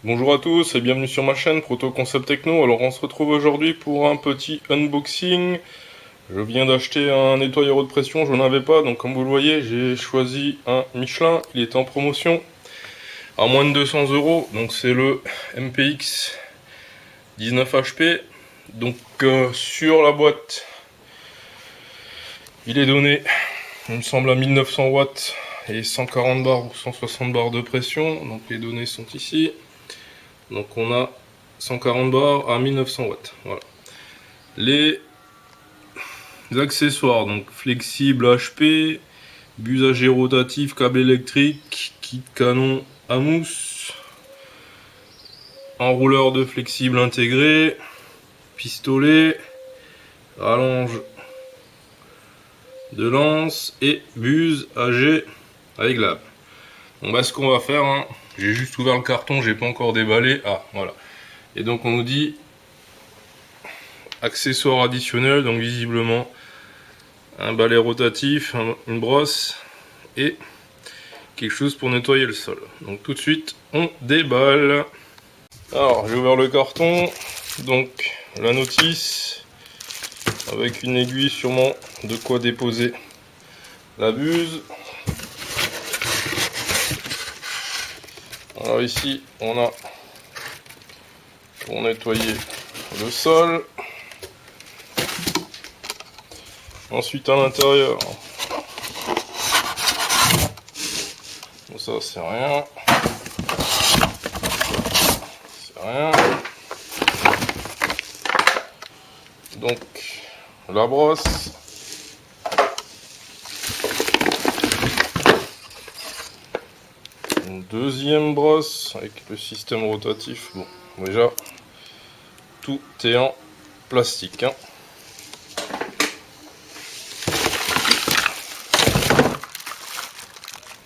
Bonjour à tous et bienvenue sur ma chaîne Proto Concept Techno. Alors on se retrouve aujourd'hui pour un petit unboxing. Je viens d'acheter un nettoyeur haute pression, je n'en avais pas, donc comme vous le voyez j'ai choisi un Michelin. Il est en promotion à moins de 200 €, donc c'est le MPX 19 HP. Donc sur la boîte il est donné, il me semble, à 1900 watts et 140 bars ou 160 bars de pression. Donc les données sont ici. Donc on a 140 bars à 1900 watts. Voilà. Les accessoires, donc flexible HP, busager rotatif, câble électrique, kit canon à mousse, enrouleur de flexible intégré, pistolet, rallonge de lance et buse AG avec lave. Donc bah, ce qu'on va faire, hein, j'ai juste ouvert le carton, j'ai pas encore déballé. Ah voilà. Et donc on nous dit accessoires additionnels, donc visiblement un balai rotatif, une brosse et quelque chose pour nettoyer le sol. Donc tout de suite on déballe. Alors j'ai ouvert le carton, donc la notice avec une aiguille, sûrement de quoi déposer la buse. Alors ici on a pour nettoyer le sol. Ensuite à l'intérieur, bon, ça c'est rien, c'est rien. Donc la brosse, une deuxième brosse avec le système rotatif. Bon, déjà tout est en plastique, hein.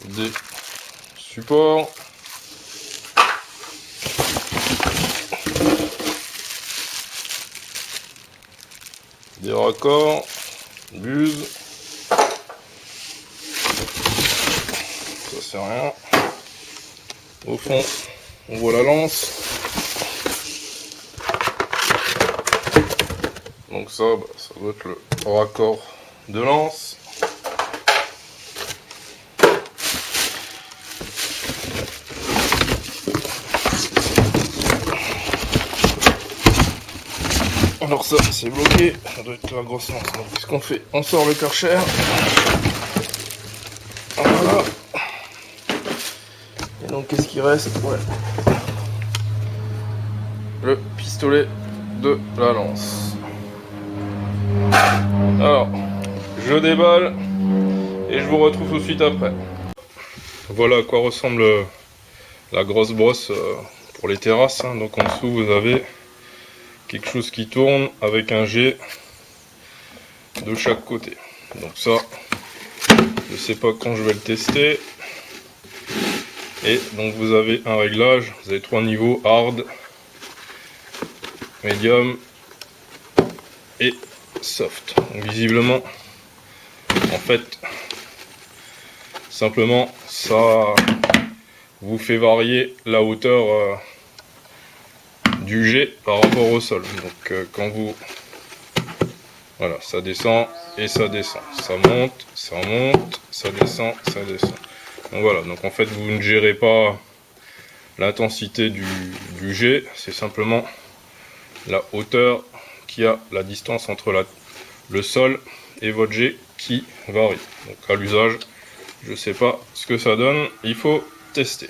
Des supports, des raccords, buse, ça c'est rien. Au fond on voit la lance, donc ça, ça doit être le raccord de lance. Alors ça c'est bloqué, ça doit être la grosse lance. Donc qu'est-ce qu'on fait? On sort le Karcher. Voilà. Et donc qu'est-ce qui reste? Ouais. Le pistolet de la lance. Alors, je déballe et je vous retrouve tout de suite après. Voilà à quoi ressemble la grosse brosse pour les terrasses, hein. Donc en dessous vous avez quelque chose qui tourne avec un jet de chaque côté. Donc ça, je sais pas quand je vais le tester. Et donc vous avez un réglage, vous avez 3 niveaux: hard, medium et soft. Donc visiblement, en fait, simplement ça vous fait varier la hauteur du jet par rapport au sol. Donc quand vous, voilà, ça descend et ça descend, ça monte, ça descend, ça descend. Donc voilà, donc en fait vous ne gérez pas l'intensité du jet, c'est simplement la hauteur qui a la distance entre le sol et votre jet qui varie. Donc à l'usage, je sais pas ce que ça donne, il faut tester.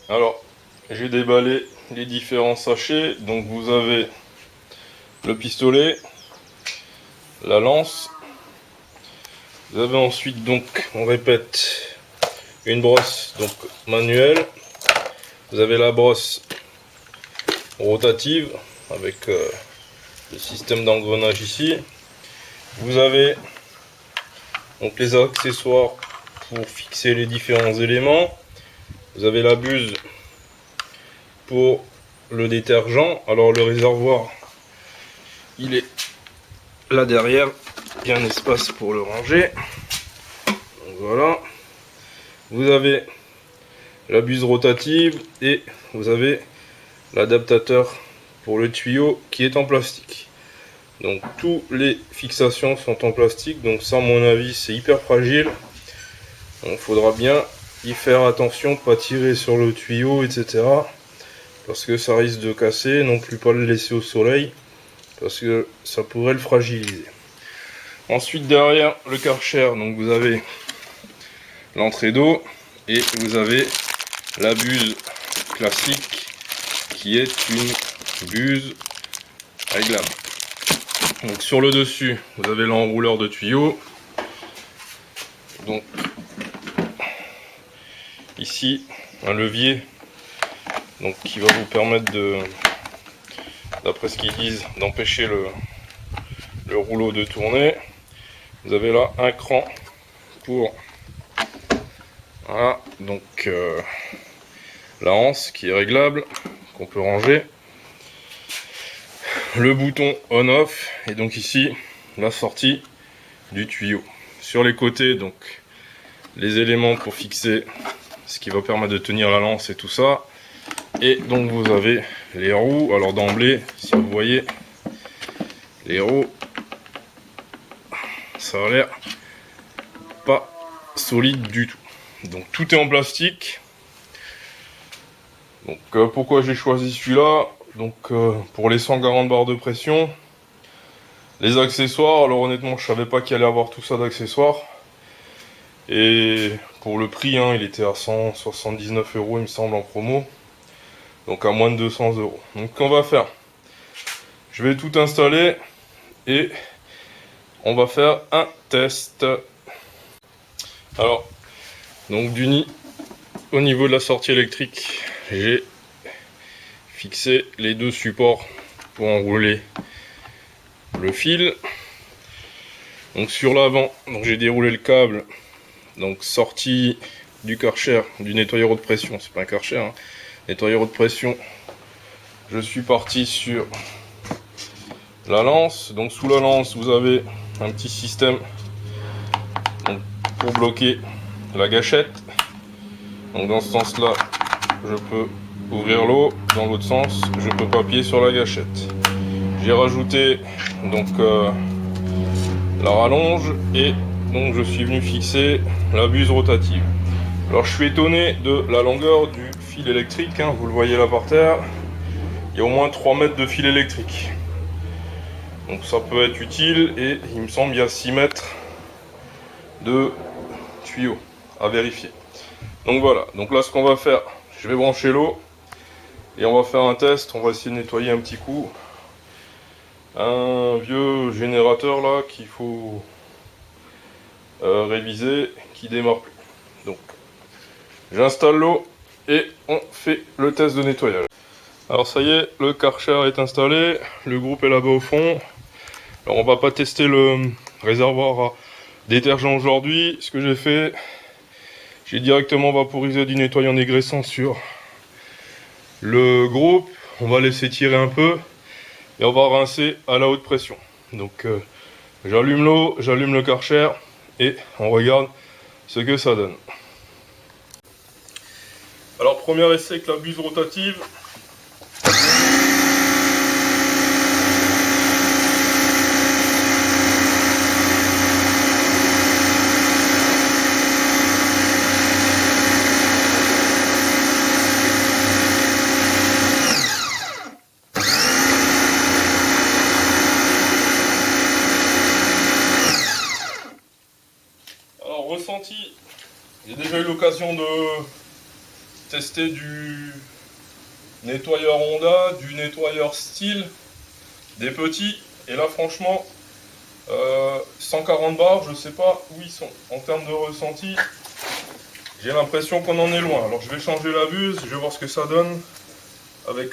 Alors j'ai déballé les différents sachets. Donc vous avez le pistolet, la lance, vous avez ensuite, donc on répète, une brosse donc manuelle, vous avez la brosse rotative avec le système d'engrenage ici, vous avez donc les accessoires pour fixer les différents éléments, vous avez la buse pour le détergent. Alors le réservoir il est là derrière, il y a un espace pour le ranger. Donc voilà, vous avez la buse rotative et vous avez l'adaptateur pour le tuyau qui est en plastique. Donc toutes les fixations sont en plastique, donc ça à mon avis c'est hyper fragile. Donc il faudra bien y faire attention, pas tirer sur le tuyau, etc. Parce que ça risque de casser, non plus pas le laisser au soleil, parce que ça pourrait le fragiliser. Ensuite derrière le Karcher, donc vous avez l'entrée d'eau et vous avez la buse classique qui est une buse réglable. Donc sur le dessus vous avez l'enrouleur de tuyaux. Donc ici un levier donc qui va vous permettre de, d'après ce qu'ils disent, d'empêcher le rouleau de tourner. Vous avez là un cran pour voilà, donc la anse qui est réglable, qu'on peut ranger, le bouton on off et donc ici la sortie du tuyau. Sur les côtés donc les éléments pour fixer ce qui va permettre de tenir la lance et tout ça. Et donc vous avez les roues. Alors d'emblée, si vous voyez les roues, ça a l'air pas solide du tout. Donc tout est en plastique. Donc pourquoi j'ai choisi celui-là? Donc pour les 140 barres de pression, les accessoires. Alors honnêtement, je savais pas qu'il allait avoir tout ça d'accessoires. Et pour le prix, hein, il était à 179 € il me semble en promo. Donc à moins de 200 €. Donc qu'on va faire, je vais tout installer et on va faire un test. Alors donc au niveau de la sortie électrique, j'ai fixé les deux supports pour enrouler le fil. Donc sur l'avant, donc j'ai déroulé le câble, donc sortie du Karcher, du nettoyeur haute pression, c'est pas un Karcher, hein. Nettoyeur haute pression, je suis parti sur la lance. Donc sous la lance vous avez un petit système donc, pour bloquer la gâchette. Donc dans ce sens là je peux ouvrir l'eau, dans l'autre sens je peux pas appuyer sur la gâchette. J'ai rajouté donc la rallonge et donc je suis venu fixer la buse rotative. Alors je suis étonné de la longueur du fil électrique, hein, vous le voyez là par terre, il y a au moins 3 mètres de fil électrique. Donc ça peut être utile et il me semble qu'il y a 6 mètres de tuyaux à vérifier. Donc voilà, donc là ce qu'on va faire, je vais brancher l'eau et on va faire un test, on va essayer de nettoyer un petit coup un vieux générateur là qu'il faut réviser, qui démarre plus. Donc j'installe l'eau et on fait le test de nettoyage. Alors ça y est, le Karcher est installé, le groupe est là-bas au fond. Alors on va pas tester le réservoir à détergent aujourd'hui. Ce que j'ai fait, j'ai directement vaporisé du nettoyant dégraissant sur le groupe. On va laisser tirer un peu et on va rincer à la haute pression. Donc j'allume l'eau, j'allume le Karcher et on regarde ce que ça donne. Alors premier essai avec la buse rotative. Alors ressenti, j'ai déjà eu l'occasion de tester du nettoyeur Honda, du nettoyeur Stihl, des petits, et là franchement 140 bars, je sais pas où ils sont en termes de ressenti. J'ai l'impression qu'on en est loin. Alors je vais changer la buse, je vais voir ce que ça donne avec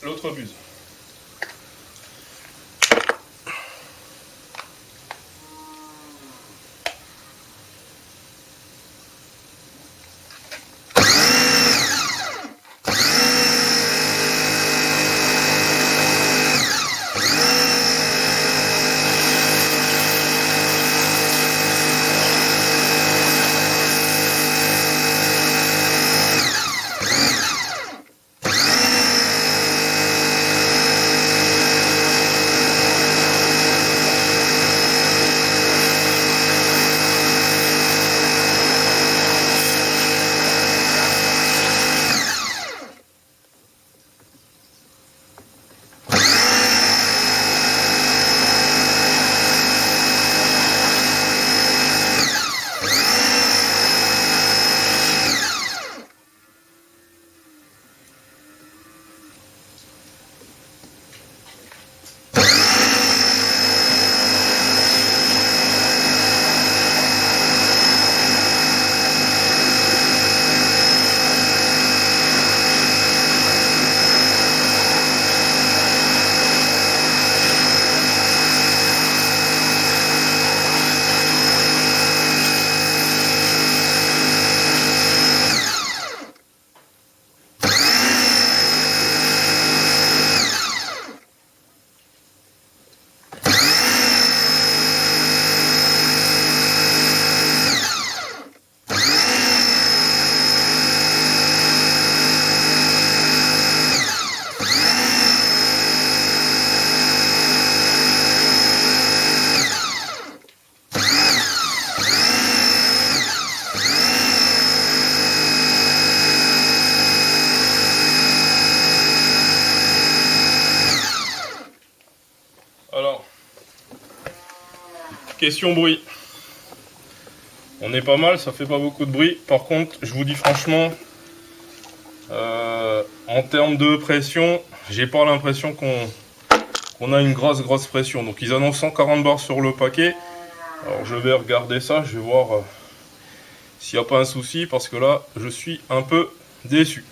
l'autre buse. question bruit. On est pas mal, ça fait pas beaucoup de bruit. Par contre, je vous dis franchement, en termes de pression, j'ai pas l'impression qu'on a une grosse pression. Donc ils annoncent 140 bars sur le paquet. Alors je vais regarder ça, je vais voir s'il n'y a pas un souci, parce que là, je suis un peu déçu.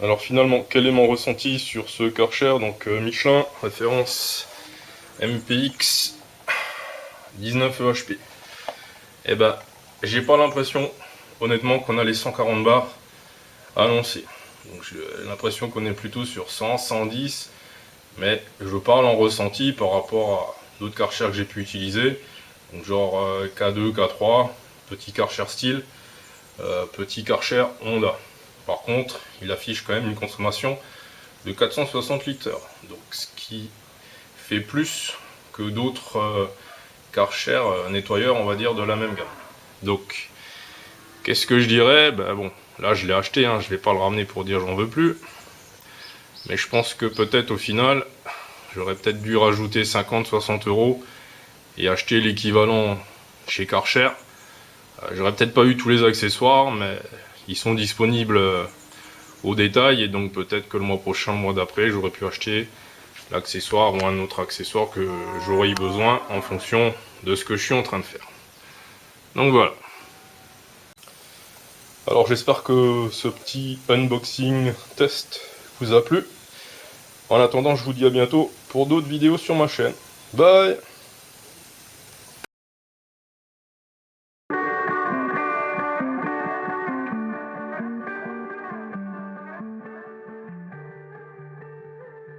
Alors finalement, quel est mon ressenti sur ce Karcher? Donc Michelin, référence MPX 19 EHP. Eh ben, j'ai pas l'impression, honnêtement, qu'on a les 140 bars annoncés. Donc j'ai l'impression qu'on est plutôt sur 100, 110, mais je parle en ressenti par rapport à d'autres Karcher que j'ai pu utiliser. Donc genre K2, K3, petit Karcher style, petit Karcher Honda. Par contre, il affiche quand même une consommation de 460 litres, donc ce qui fait plus que d'autres Karcher nettoyeurs, on va dire, de la même gamme. Donc, qu'est-ce que je dirais? Ben bon, là je l'ai acheté, hein, je vais pas le ramener pour dire j'en veux plus. Mais je pense que peut-être au final, j'aurais peut-être dû rajouter 50-60 € et acheter l'équivalent chez Karcher. J'aurais peut-être pas eu tous les accessoires, mais ils sont disponibles au détail, et donc peut-être que le mois prochain, le mois d'après, j'aurais pu acheter l'accessoire ou un autre accessoire que j'aurais eu besoin en fonction de ce que je suis en train de faire. Donc voilà. Alors j'espère que ce petit unboxing test vous a plu. En attendant, je vous dis à bientôt pour d'autres vidéos sur ma chaîne. Bye!